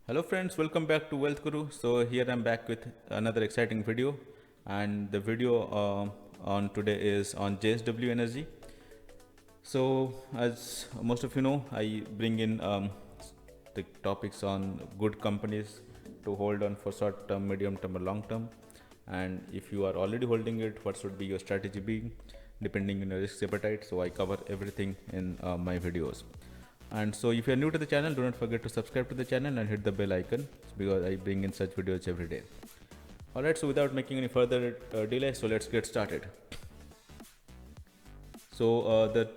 Hello friends, welcome back to Wealth Guru. So here I'm back with another exciting video, and the video on today is on JSW Energy. So as most of you know, I bring in the topics on good companies to hold on for short term, medium term, or long term. And if you are already holding it, what should be your strategy be, depending on your risk appetite. So I cover everything in my videos. And so if you are new to the channel, do not forget to subscribe to the channel and hit the bell icon because I bring in such videos every day. Alright, so without making any further delay, so let's get started. So the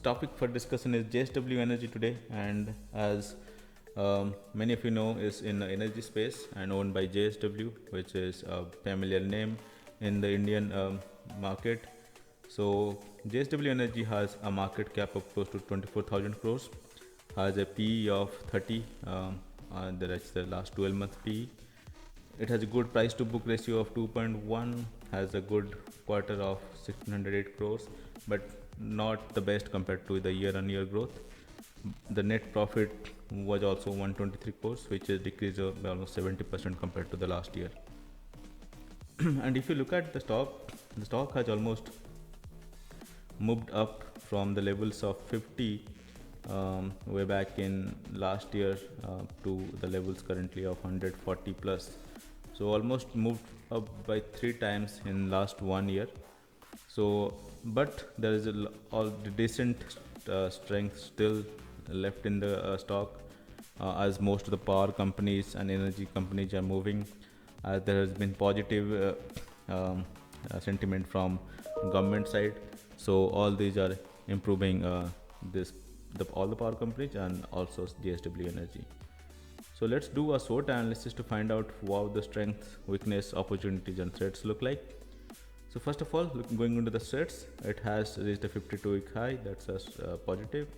topic for discussion is JSW Energy today, and as many of you know, is in the energy space and owned by JSW, which is a familiar name in the Indian market. So JSW Energy has a market cap of close to 24,000 crores, has a PE of 30, that's the last 12 month PE. It has a good price to book ratio of 2.1, has a good quarter of 608 crores, but not the best compared to the year on year growth. The net profit was also 123 crores, which is decrease of almost 70% compared to the last year. And if you look at the stock has almost moved up from the levels of 50 way back in last year to the levels currently of 140 plus. So almost moved up by 3 times in last 1 year. So but there is all the decent strength still left in the stock, as most of the power companies and energy companies are moving. There has been positive sentiment from government side, so all these are improving all the power companies and also JSW Energy. So let's do a SWOT analysis to find out how the strength, weakness, opportunities, and threats look like. So first of all, going into the threats, it has reached a 52-week high. That's a positive.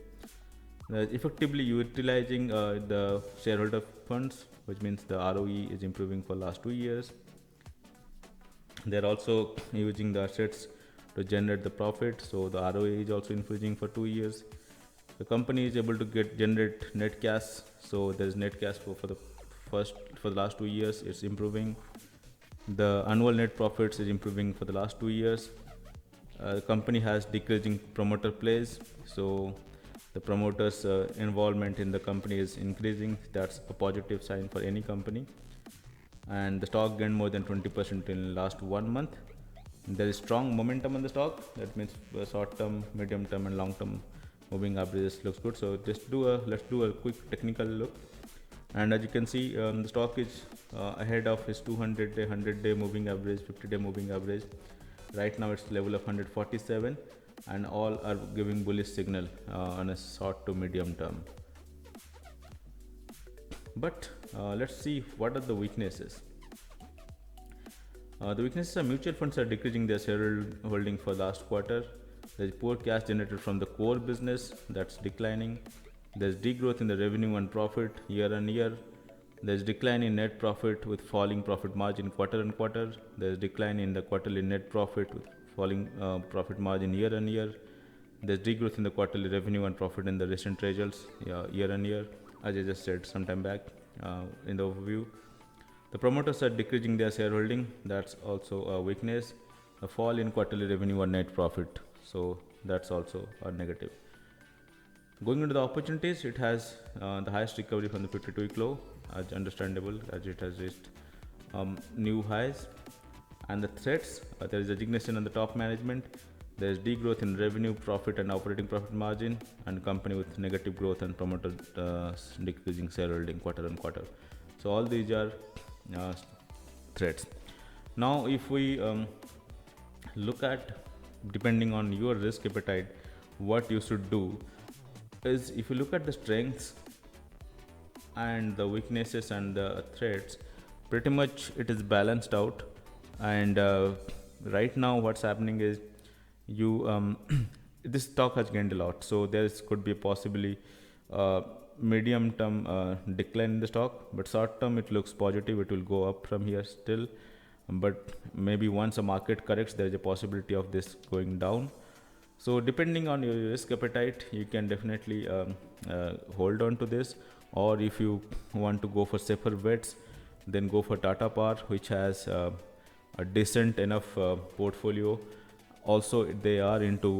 Effectively utilizing the shareholder funds, which means the ROE is improving for last 2 years. They're also using the assets to generate the profit, so the ROE is also increasing for 2 years. The company is able to generate net cash, so there is net cash flow for the last 2 years. It's improving. The annual net profits is improving for the last 2 years. The company has decreasing promoter plays, so the promoters' involvement in the company is increasing. That's a positive sign for any company. And the stock gained more than 20% in last 1 month. There is strong momentum on the stock. That means short term, medium term, and long term moving averages looks good. So let's do a quick technical look. And as you can see, the stock is ahead of his 200-day, 100-day moving average, 50-day moving average. Right now it's level of 147, and all are giving bullish signal on a short to medium term. But let's see what are the weaknesses. The weaknesses are mutual funds are decreasing their shareholding for last quarter. There is poor cash generated from the core business, that's declining. There is degrowth in the revenue and profit year on year. There is decline in net profit with falling profit margin quarter on quarter. There is decline in the quarterly net profit with falling profit margin year on year. There is degrowth in the quarterly revenue and profit in the recent results year on year, as I just said some time back in the overview. The promoters are decreasing their shareholding. That's also a weakness. A fall in quarterly revenue or net profit. So that's also a negative. Going into the opportunities, it has the highest recovery from the 52-week low, as understandable, as it has reached new highs. And the threats, there is resignation on the top management. There is degrowth in revenue, profit, and operating profit margin, and company with negative growth and promoter decreasing shareholding quarter on quarter. So all these are threats. Now, if we look at, depending on your risk appetite, what you should do is, if you look at the strengths and the weaknesses and the threats, pretty much it is balanced out. And right now what's happening is, you this stock has gained a lot, so there could be possibly medium term decline in the stock, but short term it looks positive, it will go up from here still. But maybe once a market corrects, there is a possibility of this going down. So depending on your risk appetite, you can definitely hold on to this, or if you want to go for safer bets, then go for Tata Power, which has a decent enough portfolio. Also, they are into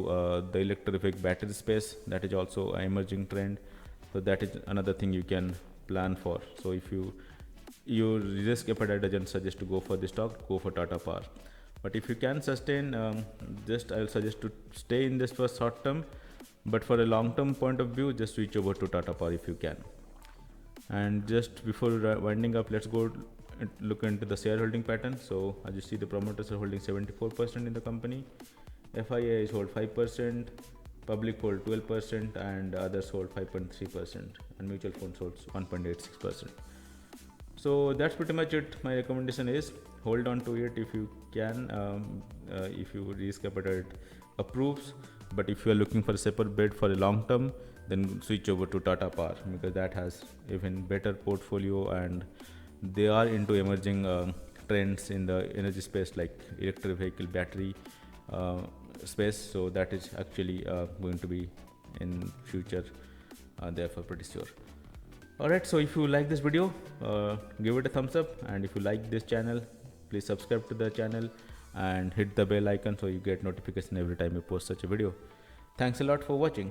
the electric battery space. That is also an emerging trend. So that is another thing you can plan for. So if your risk appetite doesn't suggest to go for this stock, go for Tata Power. But if you can sustain, just I'll suggest to stay in this for short term. But for a long term point of view, just switch over to Tata Power if you can. And just before winding up, let's go look into the shareholding pattern. So as you see, the promoters are holding 74% in the company, FIA is hold 5%, public hold 12%, and others hold 5.3%, and mutual funds holds 1.86%. So that's pretty much it. My recommendation is hold on to it if you can, if your risk appetite approves. But if you are looking for a safer bet for a long term, then switch over to Tata Power, because that has even better portfolio, and they are into emerging trends in the energy space, like electric vehicle battery space. So that is actually going to be in future, therefore pretty sure. Alright, so if you like this video, give it a thumbs up, and if you like this channel, please subscribe to the channel and hit the bell icon so you get notification every time you post such a video. Thanks a lot for watching.